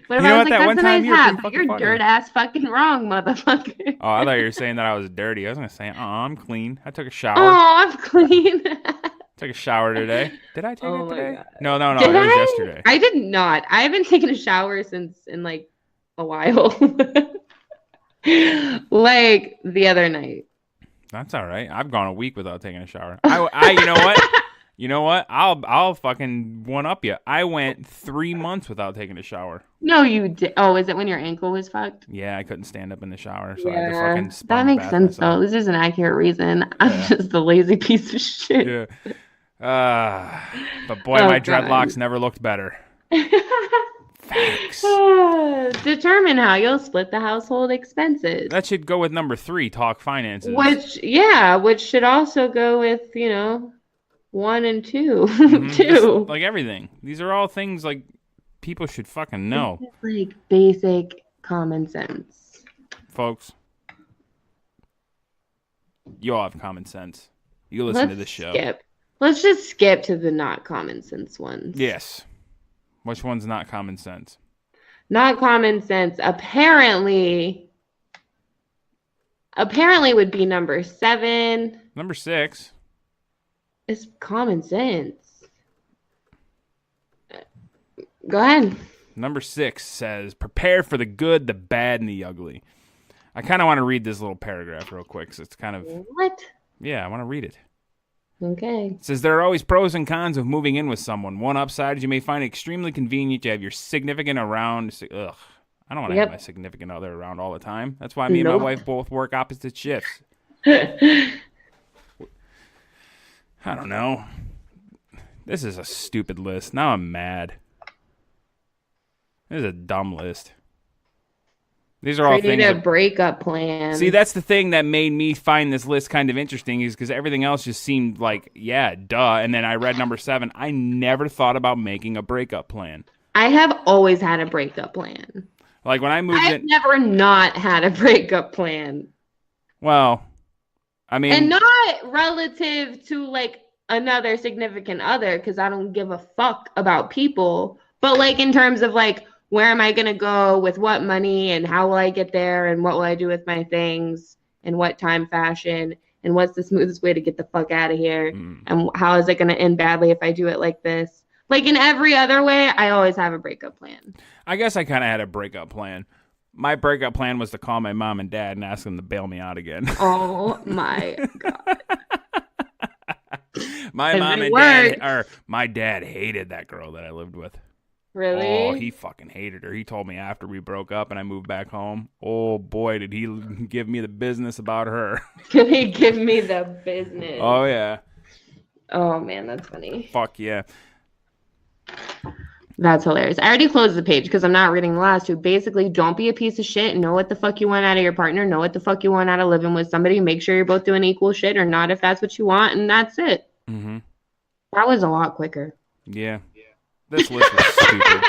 What if know I was what, like, that that's one a time nice you were hat, pretty but fucking you're funny. dirt ass fucking wrong, motherfucker. Oh, I thought you were saying that I was dirty. I was going to say, I'm clean. I took a shower. Oh, I'm clean. Took a shower today. Did I take Oh it my today? God. No, it Did was I? yesterday. I did not. I haven't taken a shower since in like a while. Like the other night. That's all right. I've gone a week without taking a shower. I you know what? You know what? I'll fucking one up you. I went 3 months without taking a shower. No, you did. Oh, is it when your ankle was fucked? Yeah, I couldn't stand up in the shower, so I had to fucking sponge that makes bath sense myself. though. This is an accurate reason. I'm Yeah. just a lazy piece of shit. Yeah. But boy, Oh, my God. dreadlocks never looked better. Facts. Determine how you'll split the household expenses. That should go with number 3, talk finances. Which should also go with, 1 and 2 Mhm, too. just like everything. These are all things like people should fucking know, It's like basic common sense. folks. You all have common sense. You listen to this show. Let's just skip to the not common sense ones. Yes. Which one's not common sense? Not common sense. Apparently would be number 7. Number 6. It's common sense. Go ahead. Number 6 says, prepare for the good, the bad, and the ugly. I kind of want to read this little paragraph real quick. So it's kind of, What? yeah, I want to read it. Okay. It says, there are always pros and cons of moving in with someone. One upside is you may find it extremely convenient to have your significant around. Ugh. I don't want to have my significant other around all the time. That's why me and my Nope. wife both work opposite shifts. I don't know. This is a stupid list. Now I'm mad. This is a dumb list. These are all Create things. a That, breakup plan. see, that's the thing that made me find this list kind of interesting is because everything else just seemed like, yeah, duh. And then I read number 7. I never thought about making a breakup plan. I have always had a breakup plan. Like when I moved I've in. never not had a breakup plan. Well, I mean. And not relative to like another significant other, because I don't give a fuck about people. But like in terms of like, where am I going to go with what money and how will I get there and what will I do with my things and what time fashion and what's the smoothest way to get the fuck out of here and how is it going to end badly if I do it like this? Like in every other way, I always have a breakup plan. I guess I kind of had a breakup plan. My breakup plan was to call my mom and dad and ask them to bail me out again. Oh my God. My dad hated that girl that I lived with. Really? Oh, he fucking hated her. He told me after we broke up and I moved back home. Oh boy, did he give me the business about her. Can he give me the business? Oh yeah. Oh man, that's funny. Fuck yeah. That's hilarious. I already closed the page because I'm not reading the last two. Basically, don't be a piece of shit. Know what the fuck you want out of your partner. Know what the fuck you want out of living with somebody. Make sure you're both doing equal shit or not if that's what you want, and that's it. Mm-hmm. That was a lot quicker. Yeah. This list was stupid.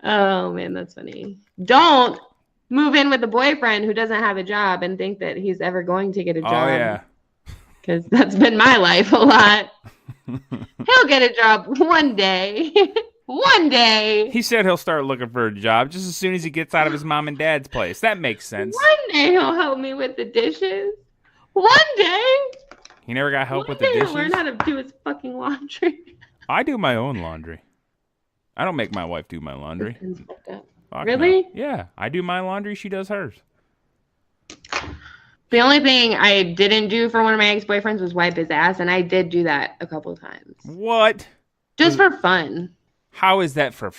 Oh man, that's funny. Don't move in with a boyfriend who doesn't have a job and think that he's ever going to get a job. Oh yeah. Because that's been my life a lot. He'll get a job one day. One day. He said he'll start looking for a job just as soon as he gets out of his mom and dad's place. That makes sense. One day he'll help me with the dishes. One day. He never got help One with the day he'll dishes. learn how to do his fucking laundry. I do my own laundry. I don't make my wife do my laundry. Fuck Really? no. Yeah, I do my laundry. She does hers. The only thing I didn't do for one of my ex-boyfriends was wipe his ass, and I did do that a couple of times. What? Just for fun. How is that for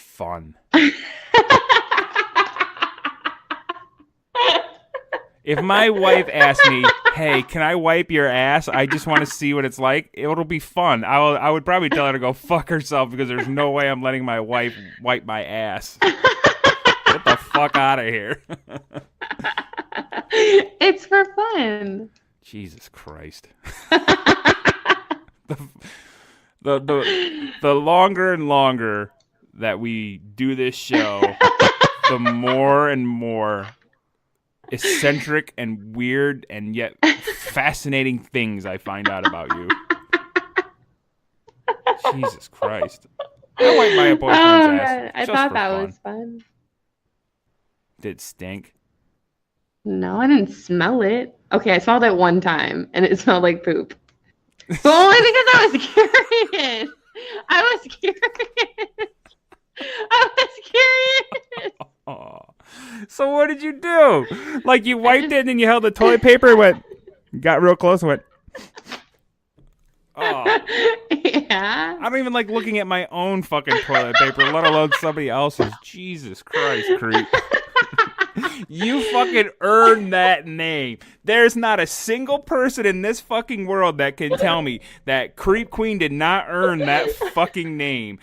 If my wife asks me, "Hey, can I wipe your ass? I just want to see what it's like." It'll be fun. I would probably tell her to go fuck herself because there's no way I'm letting my wife wipe my ass. Get the fuck out of here. It's for fun. Jesus Christ. The longer and longer that we do this show, the more and more eccentric and weird and yet fascinating things I find out about you. Jesus Christ. I wipe my boyfriend's ass. I just thought for that fun. was fun. Did it stink? No, I didn't smell it. Okay, I smelled it one time, and it smelled like poop. But only because I was curious. I was curious. Oh. So what did you do? Like you wiped it and then you held the toilet paper and went, got real close and went, oh. Yeah. I don't even like looking at my own fucking toilet paper, let alone somebody else's. Jesus Christ, creep. You fucking earned that name. There's not a single person in this fucking world that can tell me that Creep Queen did not earn that fucking name.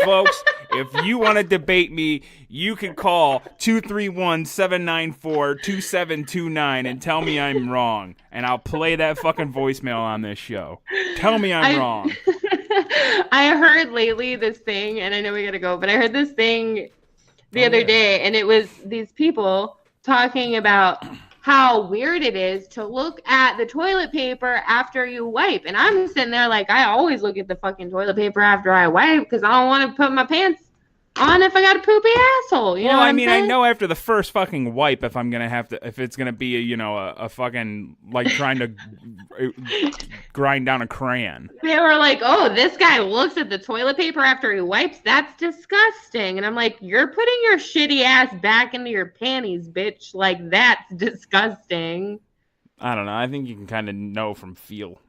Folks, if you want to debate me, you can call 231-794-2729 and tell me I'm wrong. And I'll play that fucking voicemail on this show. Tell me I'm wrong. I heard lately this thing, and I know we gotta go, but I heard this thing the other day, and it was these people talking about how weird it is to look at the toilet paper after you wipe. And I'm sitting there like, I always look at the fucking toilet paper after I wipe because I don't want to put my pants on if I got a poopy asshole. You know what I mean? I know after the first fucking wipe if I'm going to have to, if it's going to be, a fucking, like trying to grind down a crayon. They were like, oh, this guy looks at the toilet paper after he wipes. That's disgusting. And I'm like, you're putting your shitty ass back into your panties, bitch. Like, that's disgusting. I don't know. I think you can kind of know from feel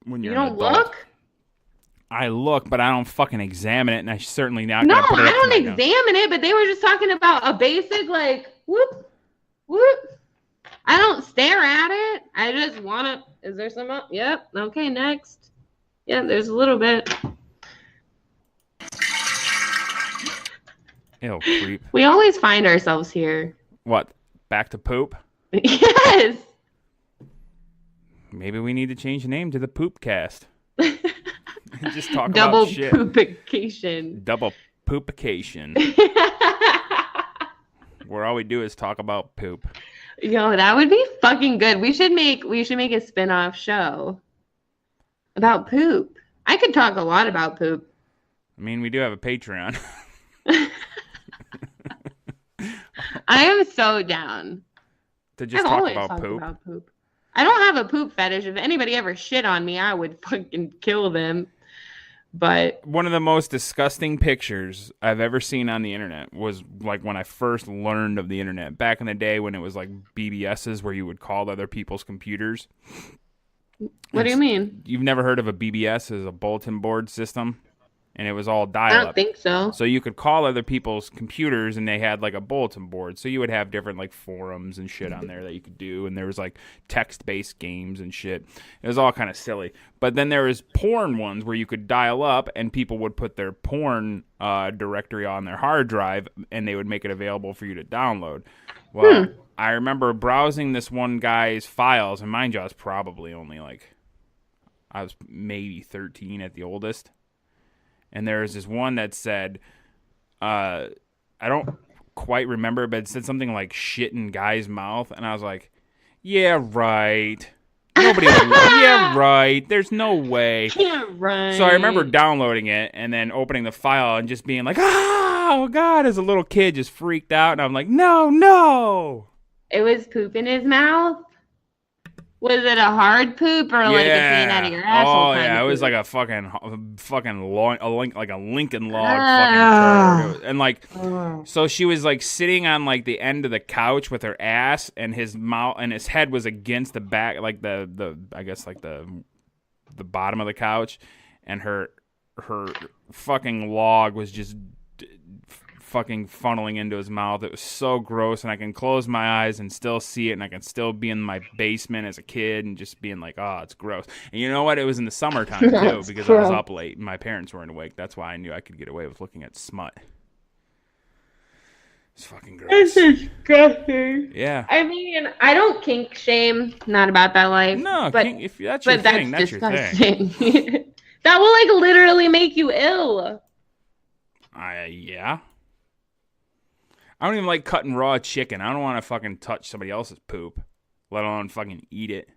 when you're You don't an adult. look? I look, but I don't fucking examine it, and I certainly not No, gonna put it I up to don't my nose. examine it, but they were just talking about a basic, like, whoop, whoop. I don't stare at it. I just want to. Is there some? Yep. Okay, next. Yeah, there's a little bit. Ew, creep. We always find ourselves here. What? Back to poop? Yes. Maybe we need to change the name to the Poopcast. Just talk Double about shit. poopication. Double poopication. Where all we do is talk about poop. Yo, that would be fucking good. We should make a spin-off show about poop. I could talk a lot about poop. I mean, we do have a Patreon. I am so down. To just I've talk always about talked poop. about poop. I don't have a poop fetish. If anybody ever shit on me, I would fucking kill them. But one of the most disgusting pictures I've ever seen on the internet was like when I first learned of the internet back in the day when it was like BBSs where you would call other people's computers. what do you mean? You've never heard of a BBS as a bulletin board system? And it was all I dial-up. don't think so. So you could call other people's computers and they had like a bulletin board. So you would have different like forums and shit on there that you could do. And there was like text-based games and shit. It was all kind of silly. But then there was porn ones where you could dial up and people would put their porn directory on their hard drive and they would make it available for you to download. Well, I remember browsing this one guy's files, and mind you, I was probably only like, I was maybe 13 at the oldest. And there was this one that said, I don't quite remember, but it said something like shit in guy's mouth. And I was like, yeah, right. Nobody would, yeah, right. There's no way. Yeah, right. So I remember downloading it and then opening the file and just being like, oh, God, as a little kid just freaked out. And I'm like, no. It was poop in his mouth? Was it a hard poop or like a clean out of your asshole? Oh kind yeah, of it was poop? like a fucking like a Lincoln log fucking turd. And like, so she was like sitting on like the end of the couch with her ass, and his mouth and his head was against the back, like the I guess like the bottom of the couch, and her fucking log was just fucking funneling into his mouth. It was so gross, and I can close my eyes and still see it, and I can still be in my basement as a kid and just being like, oh, it's gross. And you know what? It was in the summertime, too, because I was up late and my parents weren't awake. That's why I knew I could get away with looking at smut. It's fucking gross. This is disgusting. Yeah. I mean, I don't kink shame. Not about that life. No, but, if that's your thing, that's your thing. disgusting. That will, like, literally make you ill. Yeah. I don't even like cutting raw chicken. I don't want to fucking touch somebody else's poop, let alone fucking eat it.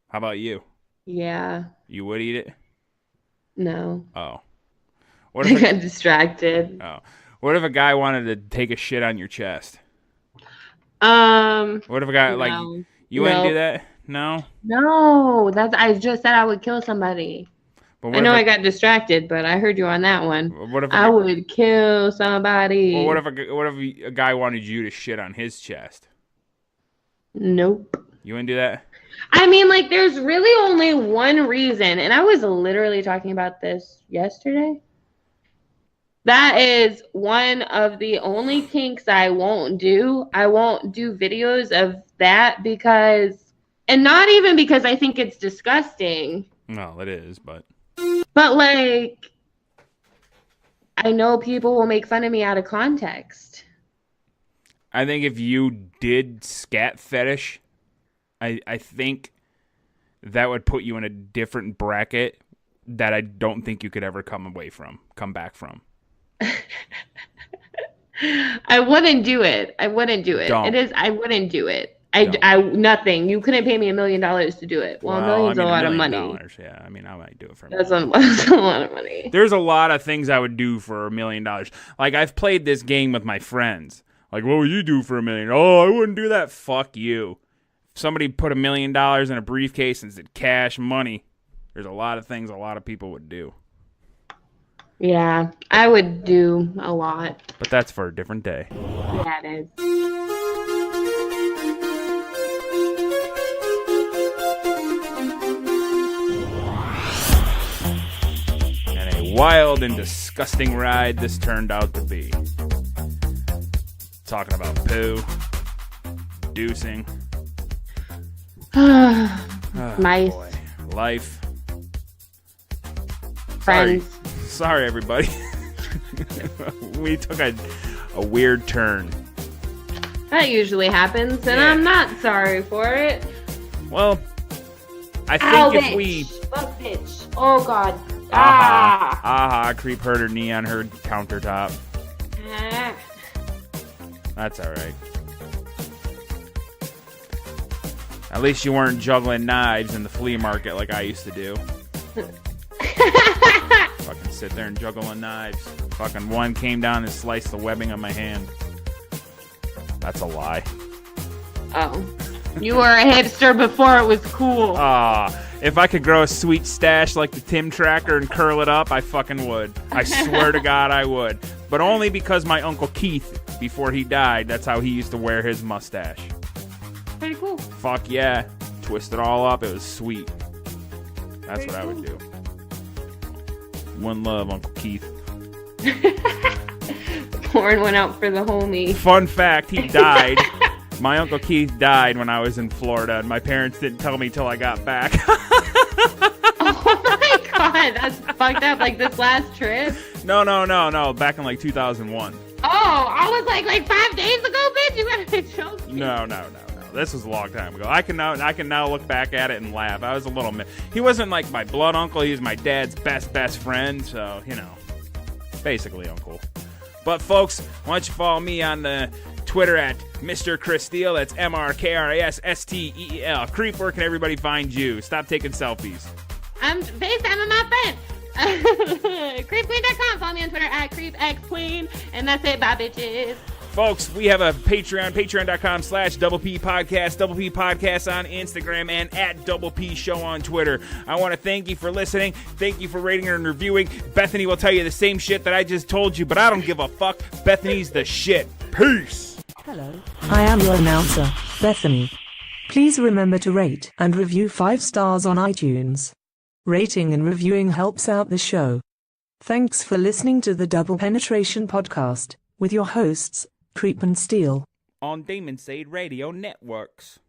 How about you? Yeah. You would eat it? No. Oh. What if I got distracted? Oh. What if a guy wanted to take a shit on your chest? What if a guy, like, you wouldn't do that? No? No. I just said I would kill somebody. But I know I got distracted, but I heard you on that one. What if I would kill somebody? Well, what if a guy wanted you to shit on his chest? Nope. You wouldn't do that? I mean, like, there's really only one reason, and I was literally talking about this yesterday. That is one of the only kinks I won't do. I won't do videos of that because, and not even because I think it's disgusting. No, it is, but like, I know people will make fun of me out of context. I think if you did scat fetish, I think that would put you in a different bracket that I don't think you could ever come back from. I wouldn't do it. I wouldn't do it. Don't. I wouldn't do it. I nothing. You couldn't pay me $1 million to do it. Well, $1 million's a lot of money. Yeah, I mean, I might do it for $1 That's million. a lot of money. There's a lot of things I would do for $1 million. Like, I've played this game with my friends. Like, what would you do for $1 million? Oh, I wouldn't do that. Fuck you. If somebody put $1 million in a briefcase and said cash money, there's a lot of things a lot of people would do. Yeah, I would do a lot. But that's for a different day. Yeah, it is. And a wild and disgusting ride this turned out to be. Talking about poo, deucing. Mice. Boy. Life. Friends. Sorry, everybody. We took a weird turn. That usually happens, and Yeah. I'm not sorry for it. Well, I think Ow, if bitch. we... Fuck, bitch. Oh, God. Aha, creep hurt her knee on her countertop. Ah. That's alright. At least you weren't juggling knives in the flea market like I used to do. Fucking sit there and juggling knives. Fucking one came down and sliced the webbing on my hand. That's a lie. Oh. You were a hipster before it was cool. If I could grow a sweet stash like the Tim Tracker and curl it up, I fucking would. I swear to God I would. But only because my Uncle Keith, before he died, that's how he used to wear his mustache. Pretty cool. Fuck yeah. Twist it all up. It was sweet. That's what I would do. One love, Uncle Keith. Porn went out for the homie. Fun fact, he died. My Uncle Keith died when I was in Florida, and my parents didn't tell me till I got back. Oh my God, that's fucked up. Like this last trip? No. Back in like 2001. Oh, I was like 5 days ago, bitch. You gotta be joking. No. This was a long time ago. I can now look back at it and laugh. I was a little... He wasn't like my blood uncle. He was my dad's best friend. So, basically uncle. But folks, why don't you follow me on the Twitter at Mr. Chris Steele. That's MrKrisSteel. Creep, where can everybody find you? Stop taking selfies. I'm FaceTime on my friend. CreepQueen.com. Follow me on Twitter at CreepXQueen. And that's it. Bye, bitches. Folks, we have a Patreon, patreon.com/Double-P Podcast, Double-P Podcast on Instagram, and at Double-P Show on Twitter. I want to thank you for listening. Thank you for rating and reviewing. Bethany will tell you the same shit that I just told you, but I don't give a fuck. Bethany's the shit. Peace. Hello, I am your announcer, Bethany. Please remember to rate and review 5 stars on iTunes. Rating and reviewing helps out the show. Thanks for listening to the Double Penetration Podcast with your hosts, Creep and Steel. On Demon Seed Radio Networks.